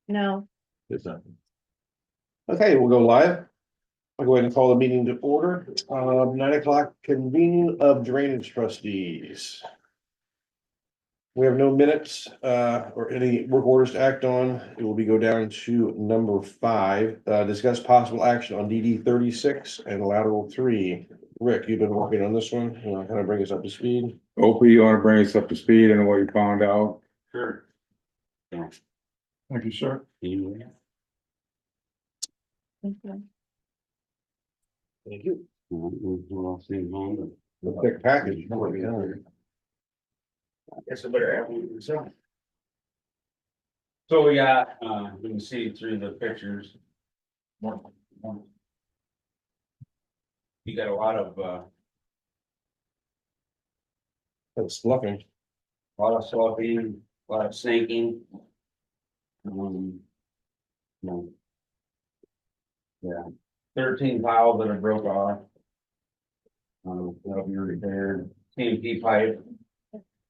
No. It's not. Okay, we'll go live. I'll go ahead and call the meeting to order. 9 o'clock convening of drainage trustees. We have no minutes or any work orders to act on. It will go down to number 5. Discuss possible action on DD 36 and lateral 3. Rick, you've been working on this one. You want to kind of bring us up to speed? Opie, you wanna bring us up to speed and what you found out? Sure. Thank you, sir. Okay. Thank you. Well, The thick package. guess I better have one myself. So we got, you can see through the pictures. You got a lot of, That's sloughing. sloughing, a lot of snaking. No. Yeah, 13 piles that are broke off. That'll be repaired, TNT pipe.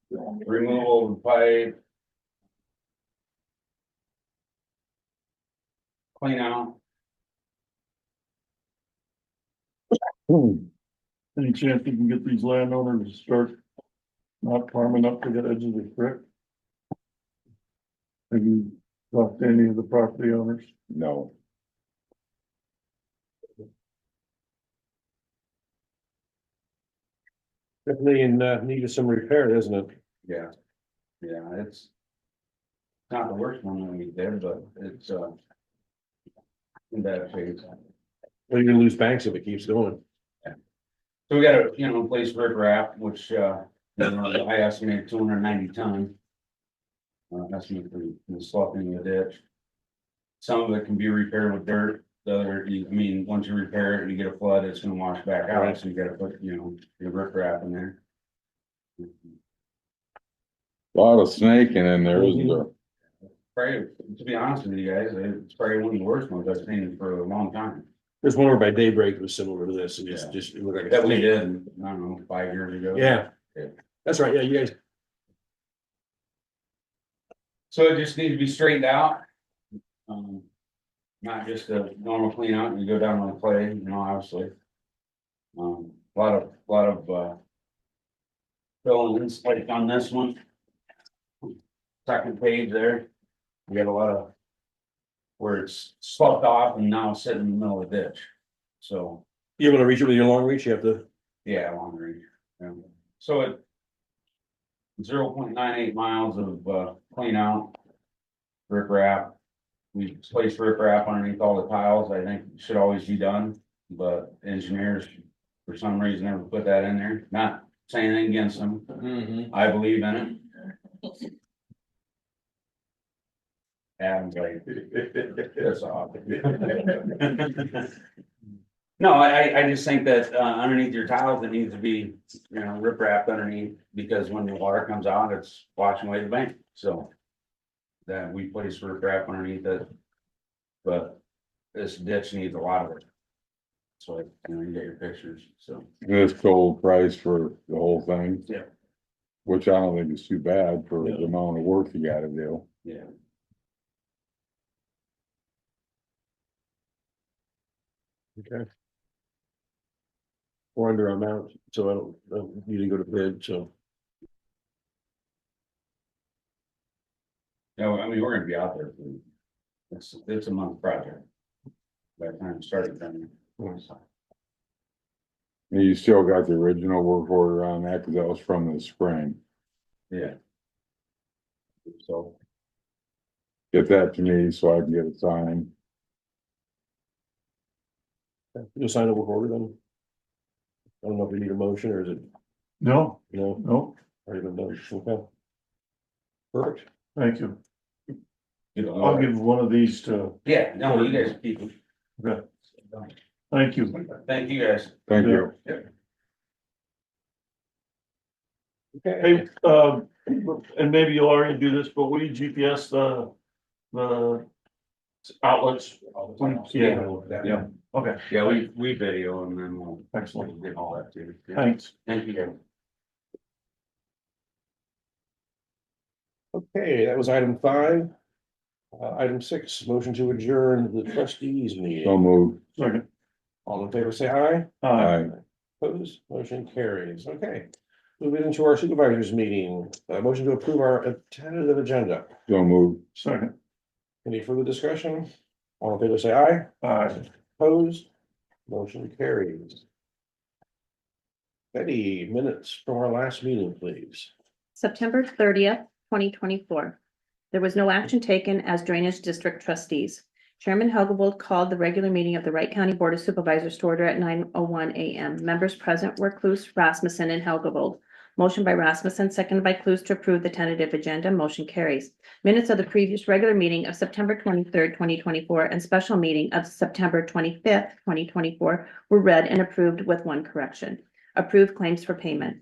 Removal of the pipe. Clean out. Any chance you can get these landowners to start not farming up to the edge of the creek? Have you talked to any of the property owners? No. Definitely needed some repair, isn't it? Yeah. Yeah, it's. Not the worst one that we did, but it's in bad shape. Well, you're gonna lose banks if it keeps going. So we got a, place riprap, which I estimate 290 ton. Estimate for the sloughing of the ditch. Some of it can be repaired with dirt, the other, once you repair it and you get a flood, it's gonna wash back out, so you gotta put, your riprap in there. A lot of snaking in there, isn't there? Probably, to be honest with you guys, it's probably one of the worst ones I've seen for a long time. There's one over by Daybreak that was similar to this, and just it looked like a That we snake. did, I don't know, 5 years ago. Yeah. Yeah. That's right, yeah, you guys. So it just needs to be straightened out. Not just a normal clean out and you go down on the clay, obviously. A lot of fill-ins like on this one. Second page there. We got a lot of where it's sloughed off and now sitting in the middle of the ditch. So, You able to reach it with your long reach? You have to. yeah, long range. Yeah. So it 0.98 miles of clean out riprap. We placed riprap underneath all the tiles. I think it should always be done, but engineers for some reason never put that in there. Not saying anything against them. I believe in it. Adam's like, that's off. No, I just think that underneath your tiles, it needs to be, riprap underneath, because when the water comes out, it's washing away the bank, so. That we place riprap underneath it. But this ditch needs a lot of it. So, you get your pictures, so. This total price for the whole thing? Yeah. Which I don't think is too bad for Yeah. the amount of work you gotta do. Yeah. Okay. We're under amount, so I don't need to go to bid, so. No, we're gonna be out there for, it's a month project. By the time it started, then. And you still got the original work order on that, cause that was from the spring. Yeah. So, Get that to me so I can get it signed. You'll sign it with order then? I don't know if we need a motion or is it, No, no, already been done, okay. Perfect. thank you. I'll I'll give one of these to, yeah, no, you guys keep it. okay, thank you. Thank you, guys. Thank you. Okay. Hey, and maybe you'll already do this, but will you GPS the outlets? Yeah, okay, Yeah, we video and then we'll. excellent, Get all that too. thanks. Thank you, guys. Okay, that was item 5. Item 6, motion to adjourn the trustees meeting. So moved. Second. All in favor, say aye. Aye. Opposed, motion carries. Okay. Moving into our supervisors meeting, motion to approve our tentative agenda. So moved. Second. Any further discussion? All in favor, say aye. Aye. Opposed, motion carries. Betty, minutes from our last meeting, please. September 30th, 2024. There was no action taken as Drainage District trustees. Chairman Helgevold called the regular meeting of the Wright County Board of Supervisors to order at 9:01 a.m. Members present were Cluse, Rasmussen, and Helgevold. Motion by Rasmussen, seconded by Cluse to approve the tentative agenda. Motion carries. Minutes of the previous regular meeting of September 23rd, 2024, and special meeting of September 25th, 2024 were read and approved with one correction. Approved claims for payment.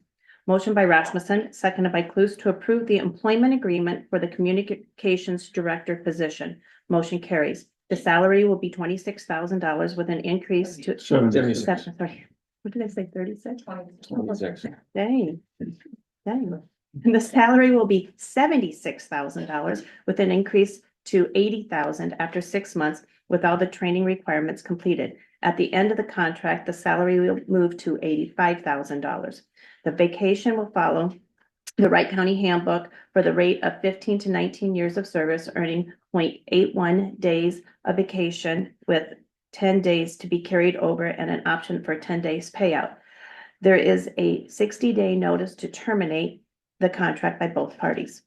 Motion by Rasmussen, seconded by Cluse to approve the employment agreement for the communications director position. Motion carries. The salary will be $26,000 with an increase to. 76. Sorry, what did I say, 36? 26. Dang. Dang. And the salary will be $76,000 with an increase to $80,000 after 6 months with all the training requirements completed. At the end of the contract, the salary will move to $85,000. The vacation will follow the Wright County Handbook for the rate of 15 to 19 years of service, earning 0.81 days of vacation with 10 days to be carried over and an option for 10 days payout. There is a 60-day notice to terminate the contract by both parties.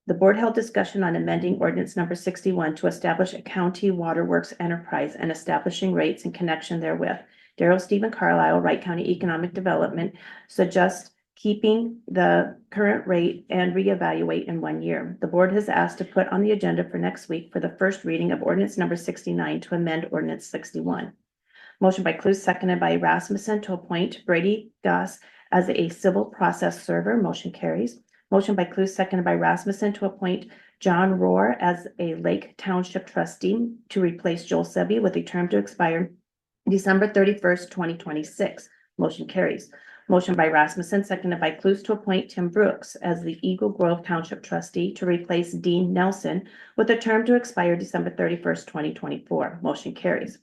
The board held discussion on amending ordinance number 61 to establish a county waterworks enterprise and establishing rates in connection therewith. Darrell Stephen Carlisle, Wright County Economic Development, suggests keeping the current rate and reevaluate in 1 year. The board has asked to put on the agenda for next week for the first reading of ordinance number 69 to amend ordinance 61. Motion by Cluse, seconded by Rasmussen to appoint Brady Goss as a civil process server. Motion carries. Motion by Cluse, seconded by Rasmussen to appoint John Rohr as a Lake Township trustee to replace Joel Sebi with a term to expire December 31st, 2026. Motion carries. Motion by Rasmussen, seconded by Cluse to appoint Tim Brooks as the Eagle Grove Township trustee to replace Dean Nelson with a term to expire December 31st, 2024. Motion carries.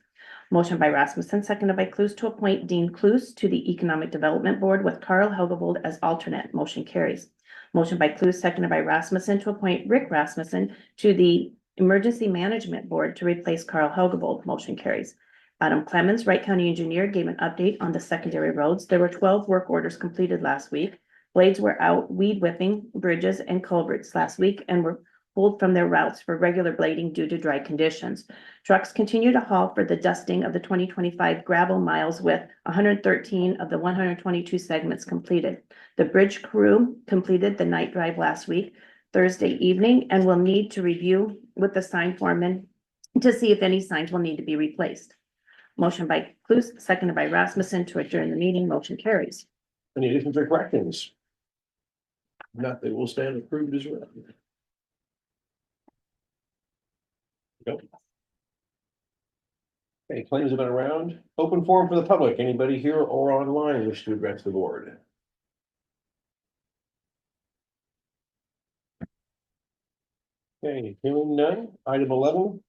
Motion by Rasmussen, seconded by Cluse to appoint Dean Cluse to the Economic Development Board with Carl Helgevold as alternate. Motion carries. Motion by Cluse, seconded by Rasmussen to appoint Rick Rasmussen to the Emergency Management Board to replace Carl Helgevold. Motion carries. Adam Clemens, Wright County Engineer, gave an update on the secondary roads. There were 12 work orders completed last week. Blades were out weed whipping bridges and culverts last week and were pulled from their routes for regular blading due to dry conditions. Trucks continue to haul for the dusting of the 2025 gravel miles with 113 of the 122 segments completed. The bridge crew completed the night drive last week, Thursday evening, and will need to review with the sign foreman to see if any signs will need to be replaced. Motion by Cluse, seconded by Rasmussen to adjourn the meeting. Motion carries. Any additions or corrections? Not, they will stand approved as well. Nope. Okay, claims have been around. Open forum for the public. Anybody here or online wish to address the board? Okay, hearing none. Item 11.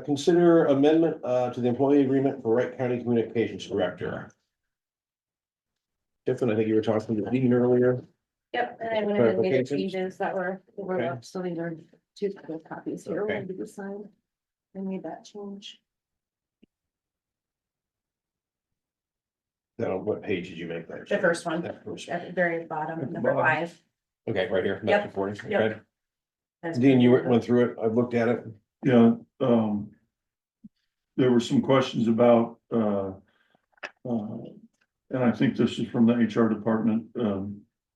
Consider amendment to the employee agreement for Wright County Communications Director. Tiffin, I think you were talking to Dean earlier. Yep, and I went ahead and made the Clarifications? changes that were Okay. overlooked, so these are two copies here. Okay. When did you sign? I made that change. Now, what page did you make that? The first one. That first. At the very bottom, At the number bottom. 5. Okay, right here. Yep. 1940. Yep. Okay. That's Dean, you pretty went through it. I've looked at it. Yeah, there were some questions about, and I think this is from the HR department,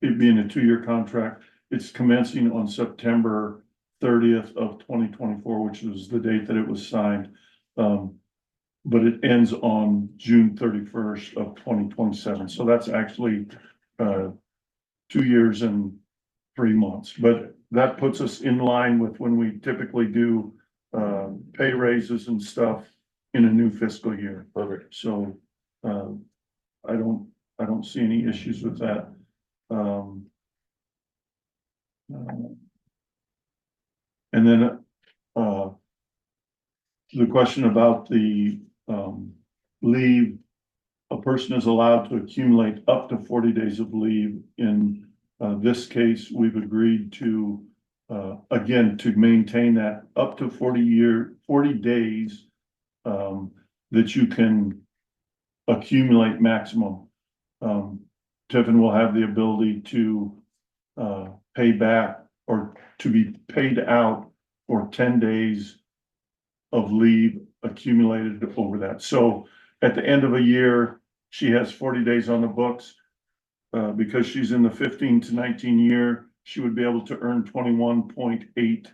it being a 2-year contract. It's commencing on September 30th of 2024, which was the date that it was signed. But it ends on June 31st of 2027. So that's actually, 2 years and 3 months, but that puts us in line with when we typically do, pay raises and stuff in a new fiscal year. Perfect. So, I don't see any issues with that. And And then, the question about the, leave. A person is allowed to accumulate up to 40 days of leave. In, this case, we've agreed to, again, to maintain that up to 40 days, that you can accumulate maximum. Tiffin will have the ability to, pay back or to be paid out for 10 days of leave accumulated over that. So at the end of a year, she has 40 days on the books. Because she's in the 15 to 19 year, she would be able to earn 21.8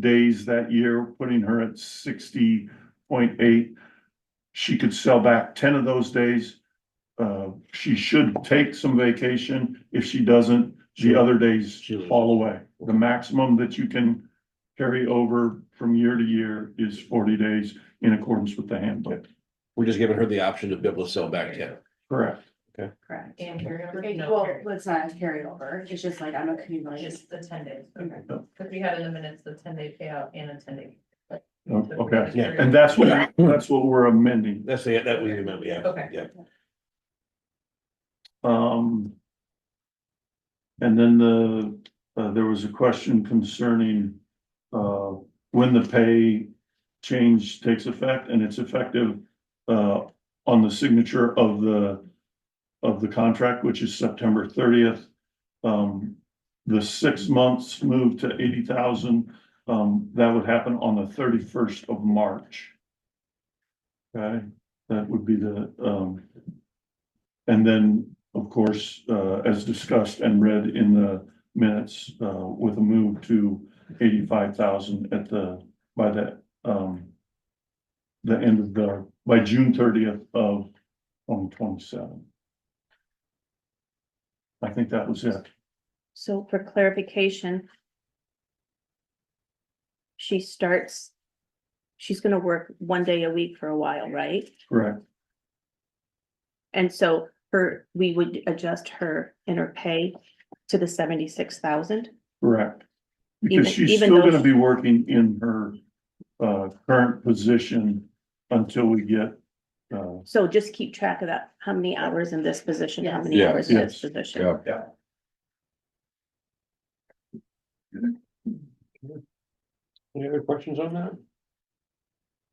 days that year, putting her at 60.8. She could sell back 10 of those days. She should take some vacation. If she doesn't, the other days fall away. The maximum that you can carry over from year to year is 40 days in accordance with the handbook. We're just giving her the option to be able to sell back 10. Correct. Correct. And carryover? Okay, No well, carry. it's not carryover, it's just like I'm accumulating. Just the 10 days. Okay. Because we had in the minutes the 10-day payout and a 10-day. Okay, Yeah. and that's what we're amending. That was the amendment, yeah. Okay. Yeah. And then there was a question concerning, when the pay change takes effect, and it's effective, on the signature of the contract, which is September 30th. The 6 months move to 80,000, that would happen on the 31st of March. Okay, that would be the, and then, of course, as discussed and read in the minutes, with a move to 85,000 by the end of by June 30th of 2027. I think that was it. So for clarification. She's gonna work 1 day a week for a while, right? Correct. And so we would adjust her in her pay to the 76,000. Correct. Because she's even still though gonna be working in her, current position until we get, So just keep track of that, how many hours in this position, how many Yes. hours in this Yes. position. Yeah. Any other questions on that?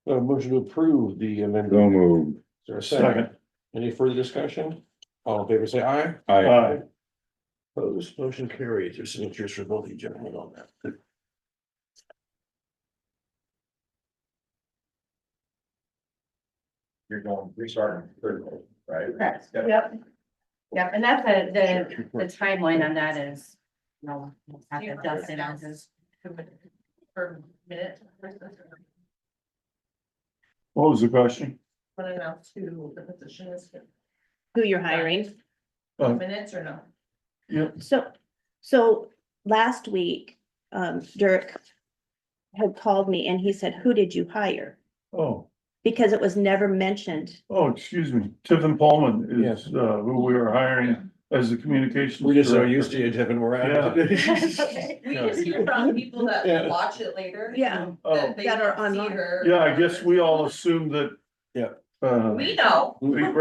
Motion to approve the So amendment. moved. Is there a second? second. Any further discussion? All in favor, say aye. Aye. Opposed, motion carries. Your signatures for both of you gentlemen on that. You're going, restarting third, right? Correct, Yep. yep. Yep, and that's the timeline on that is, you know, we'll have to adjust it as is. Per minute. What was the question? What enough to the position is Who you're hiring. minutes or no? Yep. So last week, Dirk had called me and he said, who did you hire? Because it was never mentioned. Excuse me. Tiffin Pullman Yes. is, who we are hiring as the communications. We're just so director. used to you, Tiffin, we're out. We just hear from people Yeah. that watch it later. Yeah. That they That are don't see online. her. Yeah, I guess we all assumed that. Yeah. We know,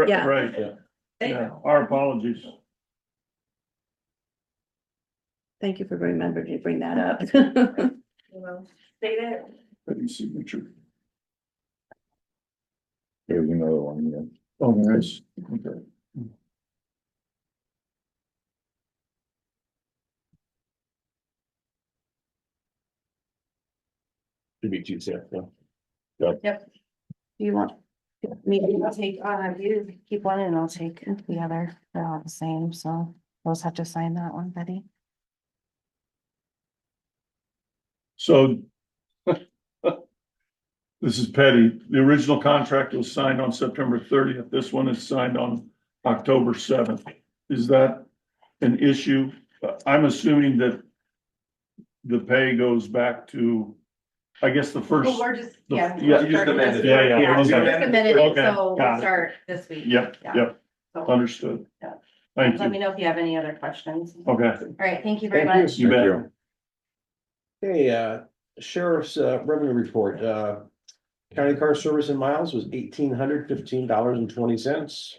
Yeah. Right, they yeah, know. our apologies. Thank you for remembering to bring that up. You know, State it. Any signature. There's another one, yeah. Oh, there is. Okay. Should be Tuesday, yeah. You want me I'll to take, you keep one and I'll take the other, they're all the same, so those have to sign that one, Betty. So. This is petty. The original contract was signed on September 30th. This one is signed on October 7th. Is that an issue? I'm assuming that the pay goes back to, I guess, the first. Well, we're just, the- yeah. yeah, we're starting amended this it. Yeah, week. yeah, Just okay. amended it, Okay, so got we'll it. start this week. Yep, Yeah. yep, So, understood. Yeah. Thank let me you. know if you have any other questions. Okay, All right, thank you very Thank you. much. you Thank bet. you. Okay, Sheriff's revenue report, county car service and miles was $1,815.20.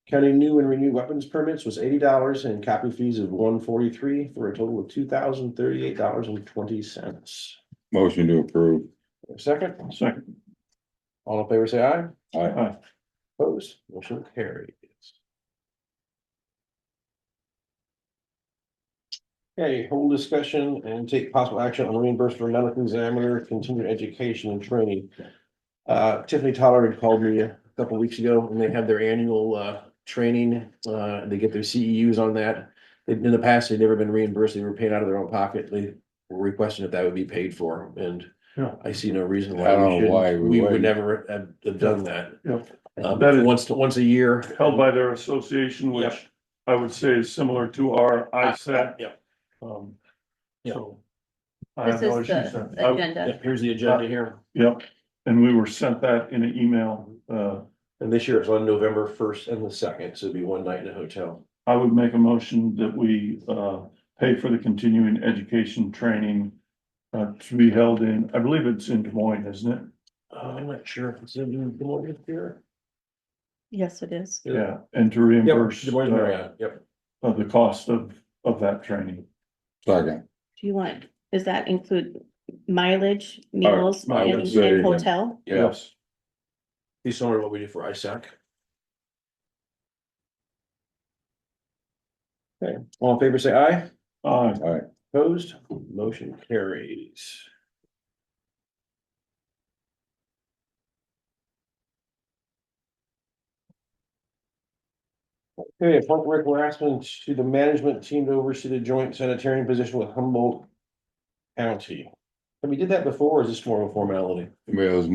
County new and renewed weapons permits was $80 and copy fees of $143 for a total of $2,038.20. Motion to approve. Second, Second. all in favor, say aye. Aye. Aye. Opposed, motion carries. Okay, hold discussion and take possible action on reimbursement for medical examiner, continuing education and training. Tiffany Toller had called me a couple weeks ago and they have their annual training. They get their CEUs on that. In the past, they'd never been reimbursed. They were paying out of their own pocket. They were requesting if that would be paid for, and Yeah. I see no reason I why don't we know shouldn't. why we We would wouldn't. never have done that. Yeah. That is- Once a year. Held by their association, Yep. which I would say is similar to our ISAC. Yep. Um, Yep. so. I have This no is issues the there. agenda. Yep, here's the agenda here. Yep, and we were sent that in an email. And this year it's on November 1st and the 2nd, so it'd be one night in a hotel. I would make a motion that we pay for the continuing education training to be held in, I believe it's in Des Moines, isn't it? I'm not sure if it's in Des Moines here. Yes, it is. Yeah, and to Yep, reimburse Des Moines, Marriott, yep. the cost of that training. Second. Do you want, does that include mileage, meals, I would and say, and hotel? Yes. Be similar to what we do for ISAC. Okay, all in favor, say aye. Aye. Opposed, motion carries. Okay, appoint Rick Rassman to the management team to oversee the joint sanitarian position with Humboldt County. Have we did that before, or is this more of a formality? It's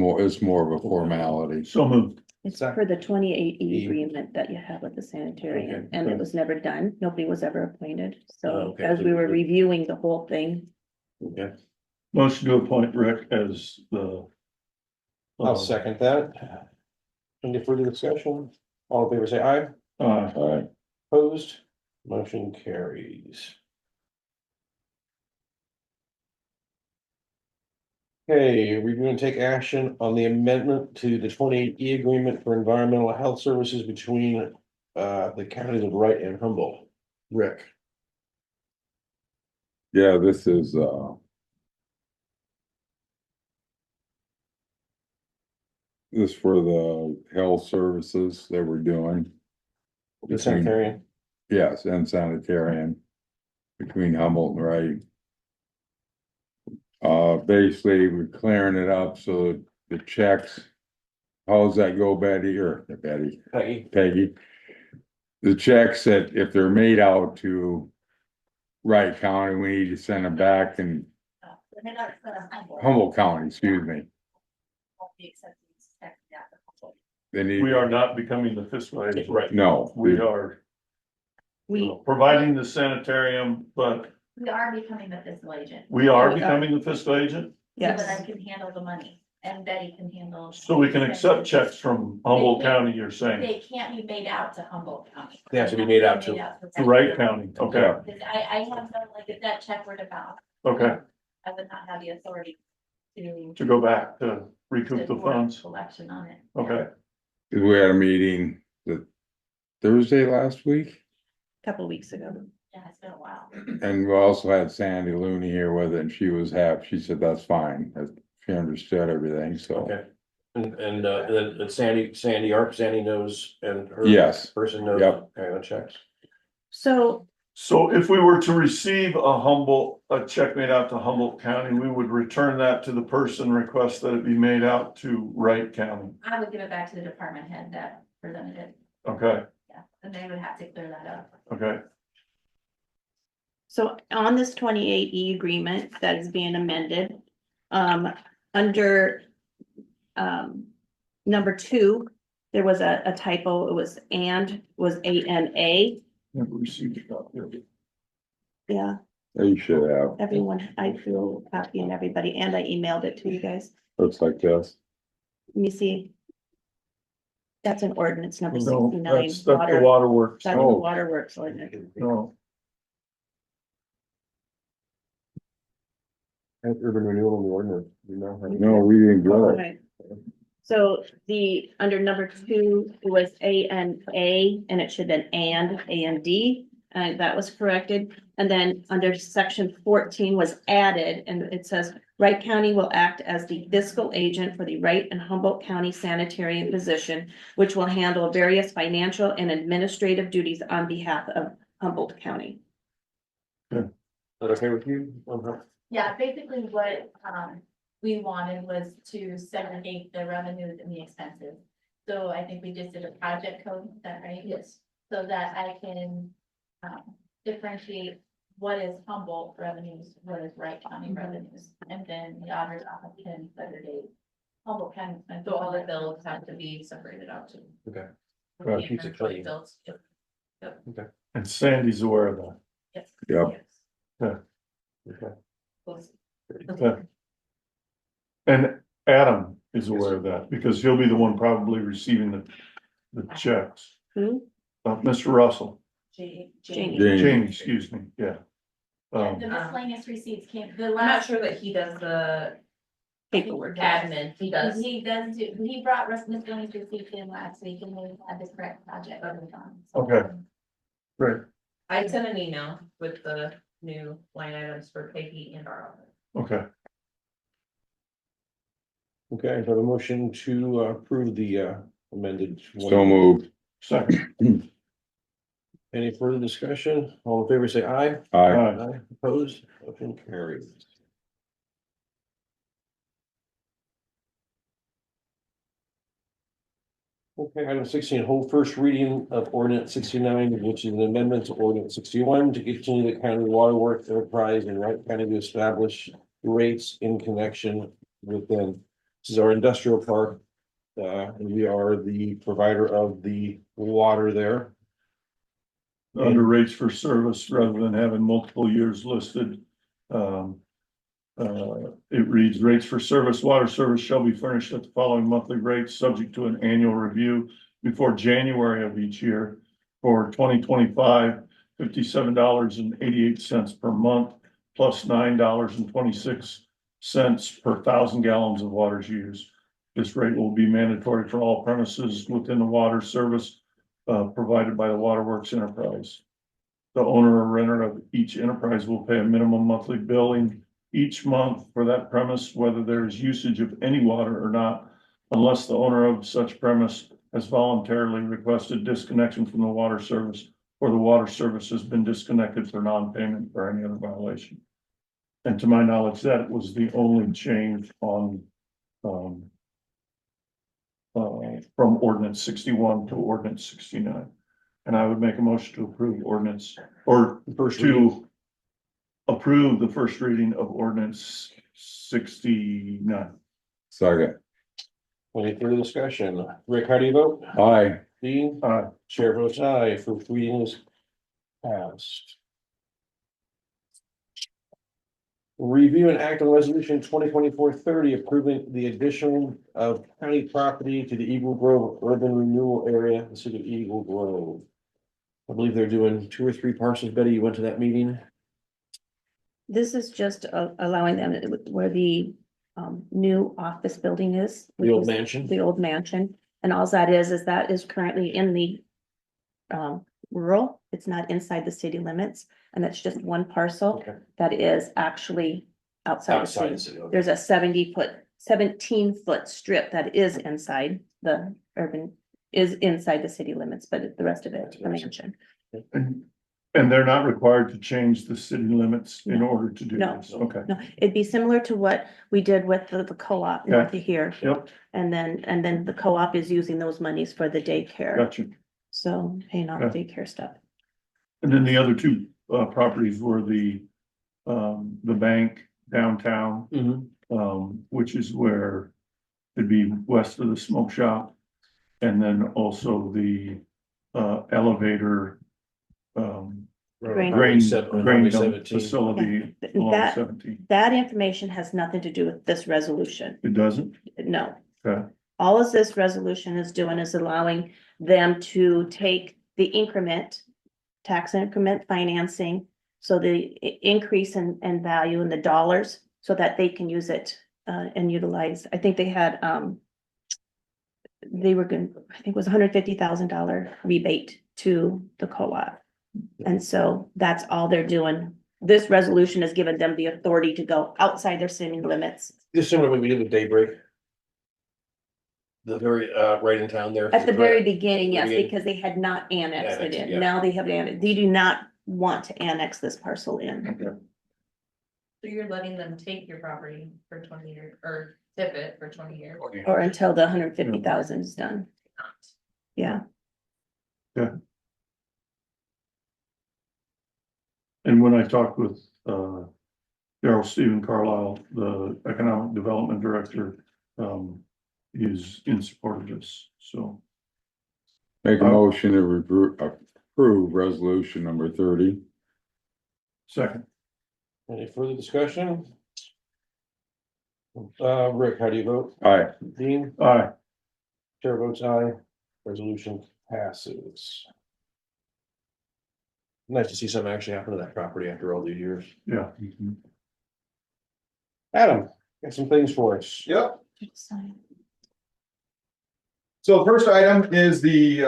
more of a formality. So moved. It's Exact- for the 28E E. agreement that you have with the sanitarian, Okay, and it good. was never done. Nobody was ever appointed. Oh, So okay. as we were reviewing the whole thing, Okay, Motion to appoint Rick as the. I'll second that. Any further discussion? All in favor, say aye. Aye. Aye. Opposed, motion carries. Okay, review and take action on the amendment to the 28E agreement for environmental health services between the counties of Wright and Humboldt. Rick. Yeah, this is, this for the health services that we're doing. The sanitarian. Yes, and sanitarian between Humboldt and Wright. Basically, we're clearing it up so the checks. How's that go, Betty, Peggy. Peggy? The checks that if they're made out to Wright County, we need to send them back and Humboldt County, excuse me. They need. We are not becoming the fiscal agent. Right. No. We are we, providing the sanitarium, but We are becoming the fiscal agent. we are We are. becoming the fiscal agent. So that I yes, can handle the money and Betty can handle. So we can accept checks from Humboldt County, you're saying, They can't be made out to Humboldt County. They have to be made out to- to Wright County, okay, Because I have no, like, if that check were to bounce, okay, I would not have the authority to. to go back to recoup the to warrant funds, Collection on it. okay. Cause we had a meeting the Thursday last week, a couple weeks ago. Yeah, it's been a while. and we also had Sandy Looney here with it, and she was happy, she said that's fine, that she understood everything, so. Okay. And then Sandy knows and her. Yes. Person knows. Yep. Okay, the checks. So So if we were to receive a check made out to Humboldt County, we would return that to the person, request that it be made out to Wright County, I would give it back to the department head that presented it, okay, yeah, and they would have to clear that up. okay, So on this 28E agreement that is being amended, under number 2, there was a typo, it was ANA. never received it. Yeah, You should have, everyone, I feel copying everybody, and I emailed it to you guys. looks like this. Let me see. That's an ordinance number No, 69. that's the water. waterworks, That's the Oh. waterworks ordinance. no, Urban renewal and ordinance, you know. No, we didn't go. Okay. So the, under number 2, it was A and A, and it should have been A and D. That was corrected. And then under section 14 was added, and it says Wright County will act as the fiscal agent for the Wright and Humboldt County Sanitary Position, which will handle various financial and administrative duties on behalf of Humboldt County. Is that okay with you? Yeah, basically what, we wanted was to segregate the revenues and the expenses. So I think we just did a project code, is that right? Yes. So that I can, differentiate what is Humboldt revenues, what is Wright County revenues, and then the auditor's office can segregate Humboldt County expenses. So all the bills have to be separated out too. Okay. The Well, keeps it inventory clean. bills, yep. And Sandy's aware of that. Yes. Yep. Yes. Okay. Close. Okay. And Adam is aware of that because he'll be the one probably receiving the checks. Who? Mr. Russell, Jamie. Jamie, excuse me, yeah. And the miscellaneous receipts came, the I'm not last. sure that he does the Paperwork. admin, he does. He does do, he brought miscellaneous receipts in last week and we had the correct project. So, Okay. Right, I sent an email with the new line items for Peggy and our office. okay. Okay, so a motion to approve the amended. So moved. Second, Any further discussion? All in favor, say aye. Aye. Opposed, motion carries. Okay, item 16, whole first reading of ordinance 69, which is an amendment to ordinance 61 to continue the county waterworks enterprise in Wright County to establish rates in connection with them. This is our industrial park. And we are the provider of the water there. under rates for service rather than having multiple years listed. It reads rates for service, water service shall be furnished at the following monthly rates, subject to an annual review before January of each year. For 2025, $57.88 per month, plus $9.26 per 1,000 gallons of water used. This rate will be mandatory for all premises within the water service provided by the Waterworks enterprise. The owner or renter of each enterprise will pay a minimum monthly billing each month for that premise, whether there is usage of any water or not, unless the owner of such premise has voluntarily requested disconnection from the water service, or the water service has been disconnected for non-payment or any other violation. And to my knowledge, that was the only change on from ordinance 61 to ordinance 69. And I would make a motion to approve ordinance, or First reading. to approve the first reading of ordinance 69. Second. Any further discussion? Rick, how do you vote? Aye. Dean? Chair votes aye. First reading is passed. Review and act on resolution 2024-30 approving the addition of county property to the Eagle Grove urban renewal area, in the city of Eagle Grove. I believe they're doing 2 or 3 parcels. Betty, you went to that meeting? This is just allowing them where the new office building is. The old which is mansion? The old mansion, and all that is currently in the rural, it's not inside the city limits, and that's just one parcel Okay. that is actually outside the Outside the city. city. Okay. There's a 17-foot strip that is inside the urban, is inside the city limits, but the rest of it, the mansion. And they're not required to change the city limits in No. order to do No. this, okay? No, it'd be similar to what we did with the co-op north of here. Yep, And then the co-op is using those monies for the daycare, gotcha. so paying off Okay. daycare stuff. And then the other 2 properties were the bank downtown, which is where it'd be west of the smoke shop. And then also the elevator Grain. grain Highway dump 17. facility Yeah. along That- 17. That information has nothing to do with this resolution, It doesn't? no. Okay, All of this resolution is doing is allowing them to take the increment, tax increment financing. So the increase in value in the dollars, so that they can use it, and utilize, I think they had, they were going, I think it was $150,000 rebate to the co-op. And so that's all they're doing. This resolution has given them the authority to go outside their city limits. This similar when we did with Daybreak. The very, right in town there. At the very beginning, yes, Beginning. because they had not annexed it Annexed, in. yeah. Now they have annexed. They do not want to annex this parcel in. So you're letting them take your property for 20 years, or tip it for 20 years? Or until the 150,000 is done. Yeah. And when I talked with, Darrell Stephen Carlisle, the Economic Development Director, is in support of this, so. Make a motion to approve resolution number 30. Second, Any further discussion? Rick, how do you vote? Aye. Dean? aye, Chair votes aye. Resolution passes. Nice to see something actually happen to that property after all these years. yeah. Adam, got some things for us. Yep. So the first item is the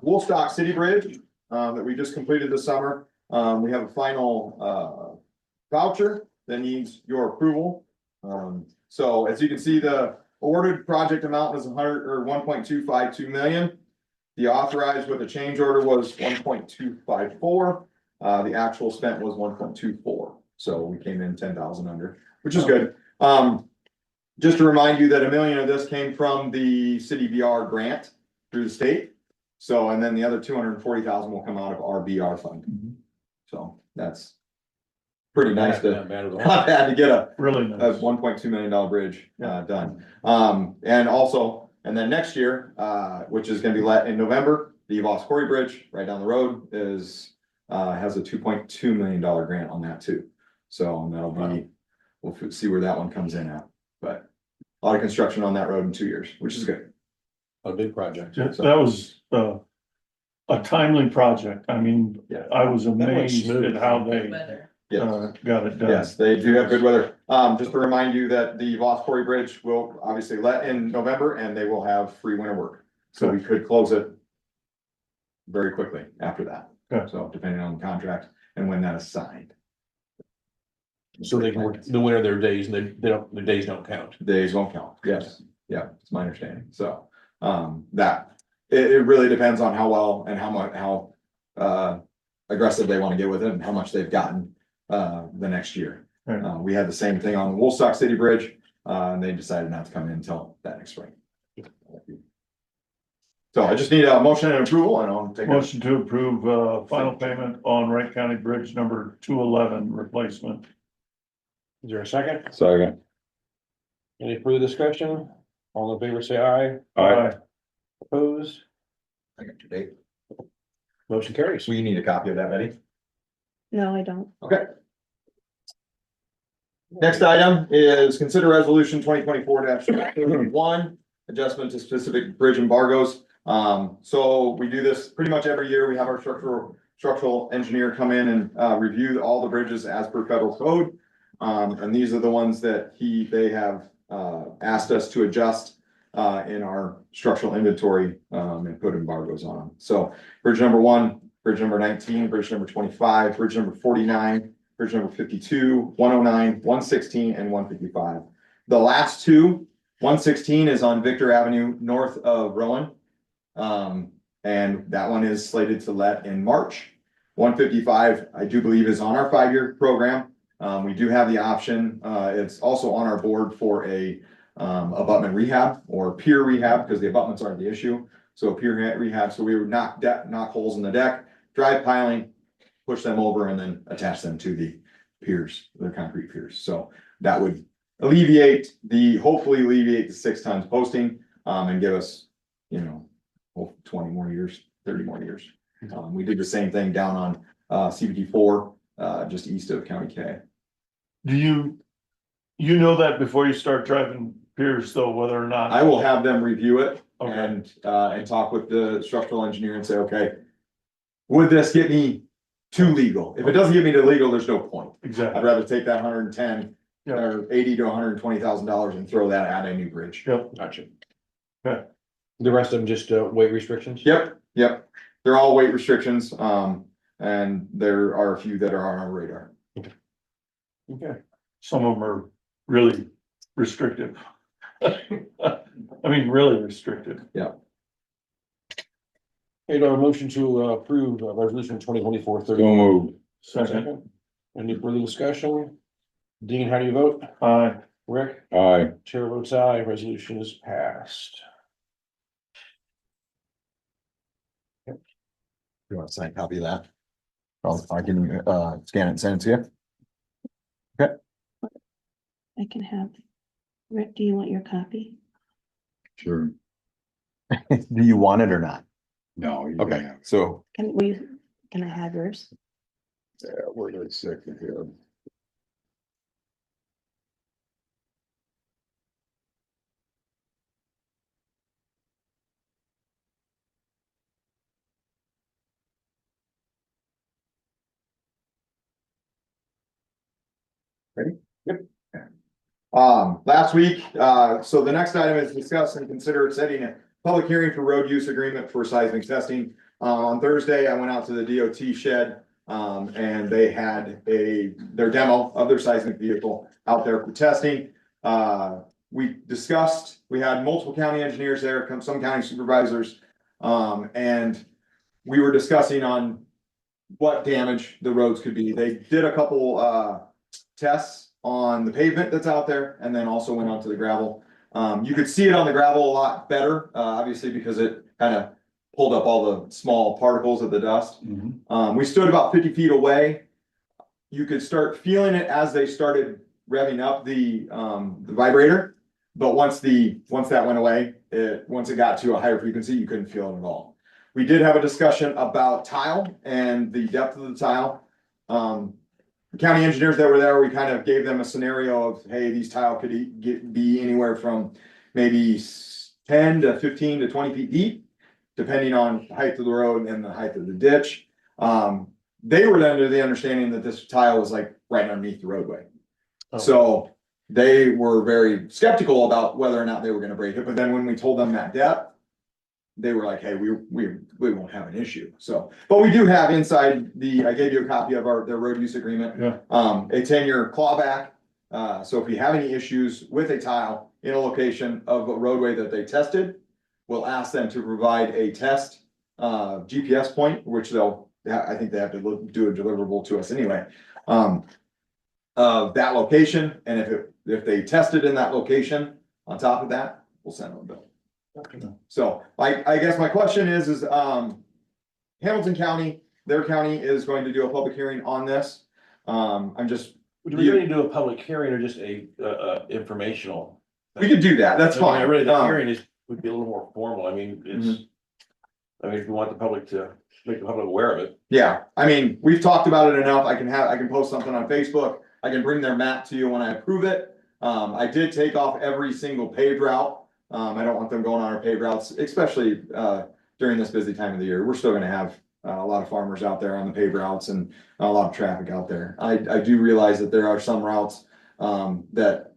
Woolstock City Bridge that we just completed this summer. We have a final voucher that needs your approval. So as you can see, the awarded project amount was 1.252 million. The authorized with a change order was 1.254. The actual spent was 1.24. So we came in 10,000 under, which is good. Just to remind you that $1 million of this came from the city VR grant through the state. So, and then the other 240,000 will come out of our VR fund. So that's pretty nice to, Not bad at all. not bad to get a Really nice. $1.2 million bridge done. And also, and then next year, which is gonna be let in November, the Voss Quarry Bridge right down the road is, has a $2.2 million grant on that too. So that'll be, we'll see where that one comes in at, but a lot of construction on that road in 2 years, which is good. A big project. That was, a timely project. I mean, Yeah. I was amazed smooth. at how they, Weather. Yes. got it done. Yes, they do have good weather. Just to remind you that the Voss Quarry Bridge will obviously let in November and they will have free winter work. So we could close it very quickly after that. Okay. So depending on the contract and when that is signed. So they can work the winter their days and they don't, the days don't count. Days won't count. Yes, yeah, it's my understanding. So, it really depends on how well and how aggressive they want to get with it and how much they've gotten, the next year. Right. We had the same thing on the Woolstock City Bridge, and they decided not to come in until that next spring. So I just need a motion and approval and I'll take it. Motion to approve, final payment on Wright County Bridge number 211 replacement. Is there a second? Second. Any further discussion? All in favor, say aye. Aye. Opposed? I got your date. Motion carries. So you need a copy of that, Betty? No, I don't. Okay. Next item is consider resolution 2024-31, adjustment to specific bridge embargoes. So we do this pretty much every year. We have our structural engineer come in and review all the bridges as per federal code. And these are the ones that they have asked us to adjust in our structural inventory and put embargoes on them. So bridge number 1, bridge number 19, bridge number 25, bridge number 49, bridge number 52, 109, 116, and 155. The last two, 116 is on Victor Avenue north of Rowan. And that one is slated to let in March. 155, I do believe, is on our 5-year program. We do have the option. It's also on our board for a abutment rehab or pier rehab because the abutments aren't the issue. So pier rehab, so we would knock holes in the deck, drive piling, push them over and then attach them to the piers, the concrete piers. So that would hopefully alleviate the 6 tons posting and give us, 20 more years, 30 more years. We did the same thing down on CBD 4, just east of County K. Do you know that before you start driving piers though, whether or not? I will have them review it Okay. and talk with the structural engineer and say, okay, would this get me to legal? If it doesn't get me to legal, there's no point. I'd Exactly, rather take that 110 or $80,000 to $120,000 and throw that at a new bridge. Yep. Gotcha. Okay. The rest of them just, weight restrictions? Yep, they're all weight restrictions, and there are a few that are on our radar. Okay. Some of them are really restrictive. I mean, really restrictive. Hey, do I have a motion to approve resolution 2024-30? So moved. Second, Any further discussion? Dean, how do you vote? aye. Rick? Aye. Chair votes aye, resolution is passed. You want to sign a copy of that? I can, scan it and send it to you. I can have. Rick, do you want your copy? Sure. Do you want it or not? No. you can Okay, have it. so Can I have yours? Yeah, we're gonna second here. last week, so the next item is discuss and consider setting a public hearing for road use agreement for seismic testing. On Thursday, I went out to the DOT shed, and they had their demo of their seismic vehicle out there for testing. We had multiple county engineers there, some county supervisors, and we were discussing on what damage the roads could be. They did a couple, tests on the pavement that's out there, and then also went onto the gravel. You could see it on the gravel a lot better, obviously, because it kind of pulled up all the small particles of the dust. We stood about 50 feet away. You could start feeling it as they started revving up the vibrator. But once that went away, once it got to a higher frequency, you couldn't feel it at all. We did have a discussion about tile and the depth of the tile. The county engineers that were there, we kind of gave them a scenario of, hey, these tile could be anywhere from maybe 10 to 15 to 20 feet deep, depending on the height of the road and the height of the ditch. They were under the understanding that this tile was like right underneath the roadway. So they were very skeptical about whether or not they were gonna break it, but then when we told them that depth, they were like, hey, we won't have an issue. So, but we do have inside I gave you a copy of their road use agreement. Yeah. A 10-year clawback. So if you have any issues with a tile in a location of a roadway that they tested, we'll ask them to provide a test GPS point, which I think they have to do a deliverable to us anyway. Of that location, and if they tested in that location, on top of that, we'll send them a bill. So I guess my question is Hamilton County, their county is going to do a public hearing on this. I'm just. Do we really do a public hearing or just a informational? We could do that, that's I mean, fine. really, the hearing would be a little more formal. I mean, Mm-hmm. I mean, if you want the public to make the public aware of it. Yeah, I mean, we've talked about it enough. I can post something on Facebook. I can bring their map to you when I approve it. I did take off every single paved route. I don't want them going on our paved routes, especially during this busy time of the year. We're still gonna have a lot of farmers out there on the paved routes and a lot of traffic out there. I do realize that there are some routes that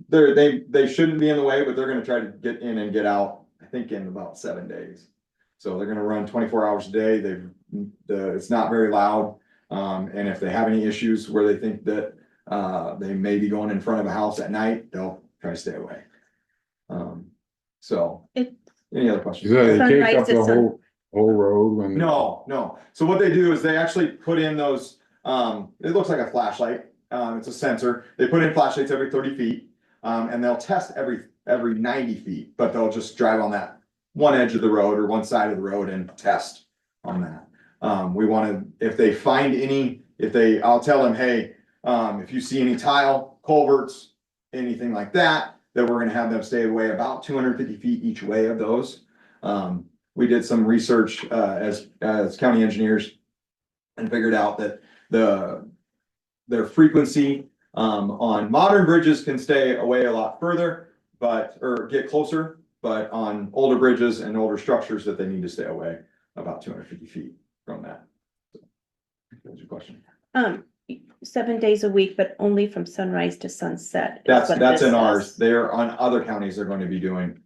they shouldn't be in the way, but they're gonna try to get in and get out, I think in about 7 days. So they're gonna run 24 hours a day. It's not very loud. And if they have any issues where they think that they may be going in front of a house at night, they'll try to stay away. Any other questions? So they take Sunrise up the is sun- whole road when. No. So what they do is they actually put in those, it looks like a flashlight. It's a sensor. They put in flashlights every 30 feet. And they'll test every 90 feet, but they'll just drive on that one edge of the road or one side of the road and test on that. We wanna, if they find any, I'll tell them, hey, if you see any tile, culverts, anything like that, we're gonna have them stay away about 250 feet each way of those. We did some research, as county engineers and figured out that their frequency, on modern bridges can stay away a lot further, or get closer, but on older bridges and older structures that they need to stay away about 250 feet from that. That's your question. 7 days a week, but only from sunrise to sunset. is what That's this in ours. says. They're on other counties, they're going to be doing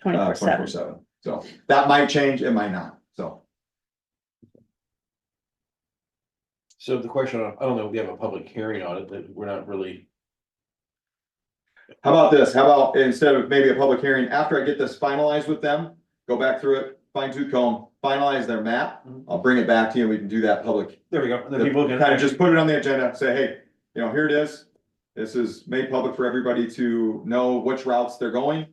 24/7. 24/7. So that might change, it might not, so. So the question, I don't know, if we have a public hearing on it, that we're not really. How about this? How about instead of maybe a public hearing, after I get this finalized with them, go back through it, fine tooth comb, finalize their map. I'll bring it back to you and we can do that public. There we go. The people can Kind of just put it on the agenda, say, hey, you know, here it is. This is made public for everybody to know which routes they're going.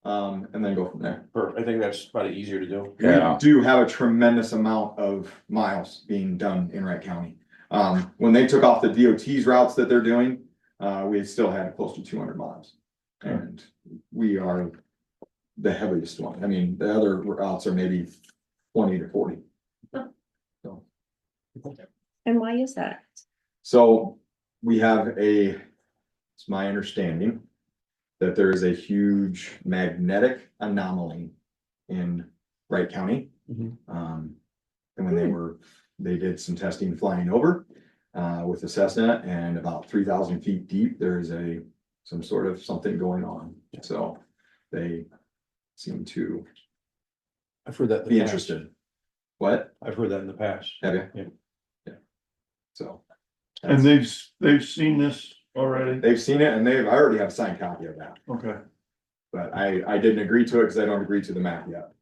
And then go from there. I think that's probably easier to do. Yeah. We do have a tremendous amount of miles being done in Wright County. When they took off the DOT's routes that they're doing, we still had close to 200 miles. And we are the heaviest one. I mean, the other routes are maybe 20 to 40. So, And why is that? so we have it's my understanding that there is a huge magnetic anomaly in Wright County. Mhm. And when they did some testing flying over, with the Cessna, and about 3,000 feet deep, there is some sort of something going on. So they seem to I've heard that. in the be past. interested. What? I've heard that in the past. Have you? Yeah. Yeah. So. And they've seen this already? They've seen it and I already have a signed copy of that, Okay, but I didn't agree to it because I don't agree to the map yet.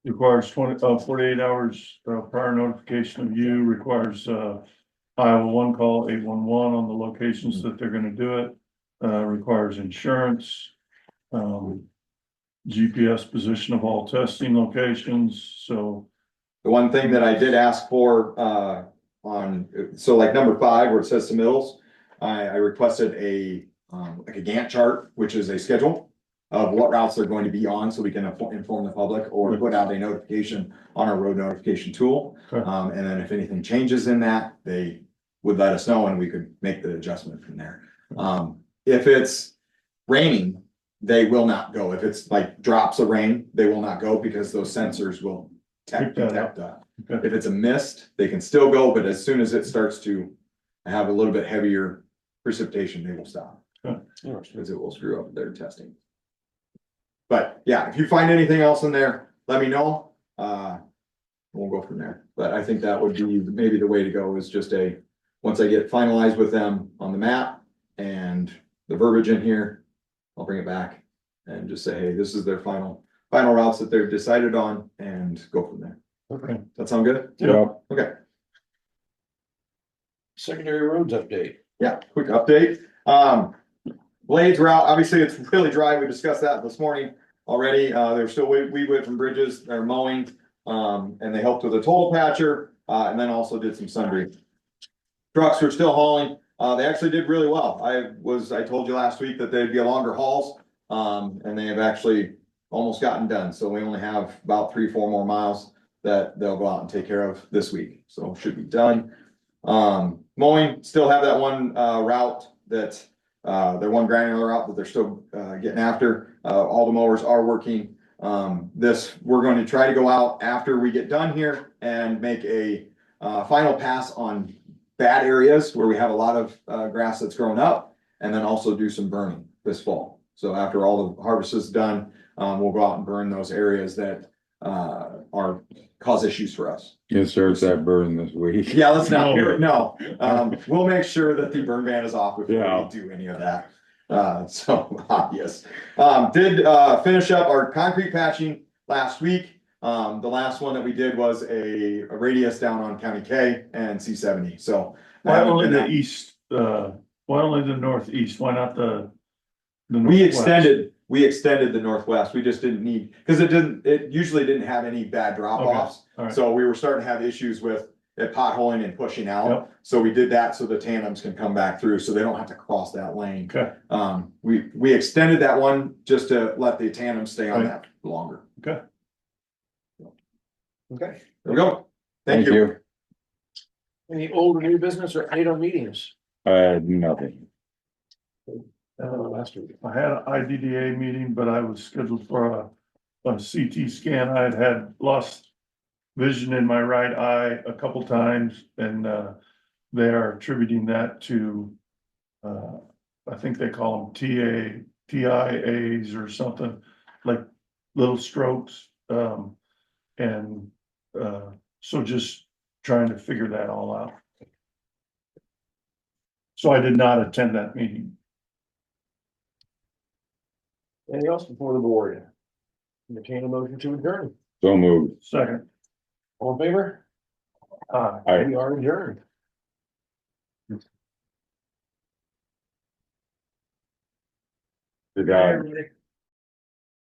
requires 48 hours prior notification of you, requires Iowa 1 call 811 on the locations that they're gonna do it. Requires insurance. GPS position of all testing locations, so. The one thing that I did ask for, so like number 5, where it says submittals, I requested like a Gantt chart, which is a schedule of what routes they're going to be on, so we can inform the public or put out a notification on our road notification tool. Okay. And then if anything changes in that, they would let us know and we could make the adjustment from there. If it's raining, they will not go. If it's like drops of rain, they will not go because those sensors will detect that. Okay. If it's a mist, they can still go, but as soon as it starts to have a little bit heavier precipitation, they will stop. Okay. Because it will screw up their testing. But yeah, if you find anything else in there, let me know. We'll go from there. But I think that would be maybe the way to go, is just once I get finalized with them on the map and the verbiage in here, I'll bring it back and just say, hey, this is their final routes that they've decided on, and go from there. Okay. That sound good? Yeah. Okay. Secondary roads update. Yeah, quick update. Blades were out. Obviously, it's really dry. We discussed that this morning already. They're still weed whip from bridges. They're mowing. And they helped with a total patcher, and then also did some sundry. Trucks are still hauling. They actually did really well. I told you last week that they'd be longer hauls. And they have actually almost gotten done. So we only have about 3-4 more miles that they'll go out and take care of this week. So should be done. Mowing, still have that one route that their one granular route that they're still getting after. All the mowers are working. We're going to try to go out after we get done here and make a final pass on bad areas where we have a lot of grass that's grown up, and then also do some burning this fall. So after all the harvest is done, we'll go out and burn those areas that cause issues for us. You start that burn this week. Yeah, let's not do it. No, we'll make sure that the burn ban is off before Yeah. we do any of that. So obvious. Did finish up our concrete patching last week. The last one that we did was a radius down on County K and C70. So Why only the east, why only the northeast? Why not the northwest? we extended the northwest. We just didn't need, because it usually didn't have any bad drop offs. Okay, all right. So we were starting to have issues with it potholing and pushing out. Yep. So we did that so the tandems can come back through, so they don't have to cross that lane. Okay, We extended that one just to let the tandem stay on Right. that longer. okay. Okay. There we go. Thank you. Any old or new business or item meetings? Nothing. Last week. I had an IDDA meeting, but I was scheduled for a CT scan. I had lost vision in my right eye a couple times, and they are attributing that to I think they call them TIAs or something, like little strokes. And so just trying to figure that all out. So I did not attend that meeting. Anything else before the board? Entertain a motion to adjourn. So moved. Second, All in favor? Aye. We are adjourned. Good God. Everybody.